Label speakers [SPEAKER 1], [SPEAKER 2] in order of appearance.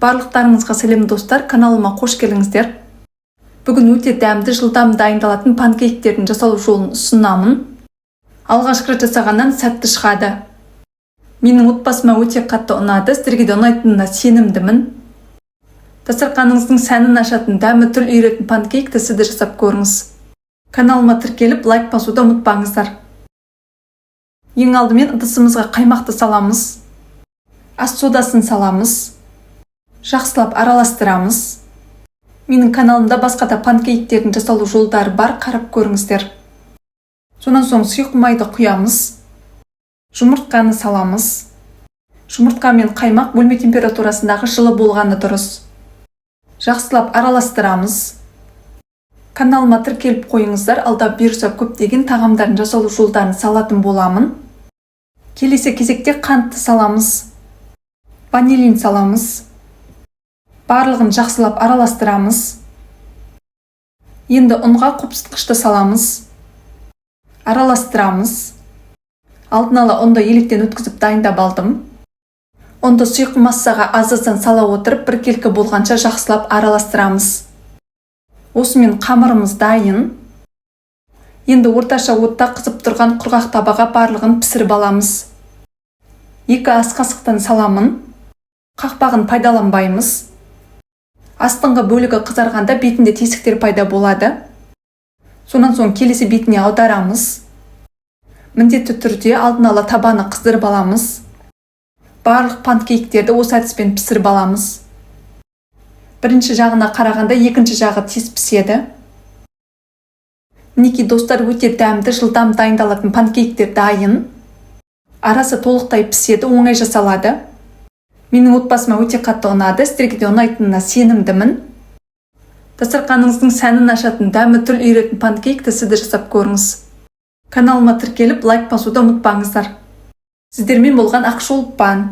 [SPEAKER 1] Барлықтарыңызға сәлем достар, каналыма қош келіңіздер. Бүгін өте дәмді, жылдам дайындалатын панкейктердің жасалу жолын ұсынамын. Алғашқы рет жасағаннан сәтті шығады. Менің отбасыма өте қатты ұнады, сіздерге де ұнайтынына сенімдімін. Дастарханыңыздың сәнін ашатын, дәмі тіл үйіретін панкейкті сіз де жасап көріңіз. Каналыма тіркеліп, лайк басуды ұмытпаңыздар. Ең алдымен ыдысымызға қаймақты саламыз. Ас содасын саламыз. Жақсылап араластырамыз. Менің каналымда басқа да панкейктердің жасалу жолдары бар, қарап көріңіздер. Сонан соң сұйық майды құямыз. Жұмыртқаны саламыз. Жұмыртқа мен қаймақ бөлме температурасындағы жылы болғаны дұрыс. Жақсылап араластырамыз. Каналыма тіркеліп қойыңыздар, алда бұйырса көптеген тағамдардың жасалу жолдарын салатын боламын. Келесі кезекте қантты саламыз. Ванилин саламыз. Барлығын жақсылап араластырамыз. Енді ұнға қопсытқышты саламыз. Араластырамыз. Алдын ала ұнды електен өткізіп дайындап алдым. Ұнды сұйық массаға аз-аздан сала отырып, біркелкі болғанша жақсылап араластырамыз. Осымен қамырымыз дайын. Енді орташа отта қызып тұрған құрғақ табаға барлығын пісіріп аламыз. 2 ас қасықтан саламын. Қақпағын пайдаланбаймыз. Астыңғы бөлігі қызарғанда бетінде тесіктер пайда болады. Сонан соң келесі бетіне аударамыз. Міндетті түрде алдын ала табаны қыздырып аламыз. Барлық панкейктерді осы әдіспен пісіріп аламыз. Бірінші жағына қарағанда екінші жағы тез піседі. Мінекей достар, өте дәмді, жылдам дайындалатын панкейктер дайын. Арасы толықтай піседі, оңай жасалады. Менің отбасыма өте қатты ұнады, сіздерге де ұнайтынына сенімдімін. Дастарханыңыздың сәнін ашатын, дәмі тіл үйіретін панкейкті сіз де жасап көріңіз. Каналыма тіркеліп, лайк басуды ұмытпаңыздар. Сіздермен болған Ақшолпан.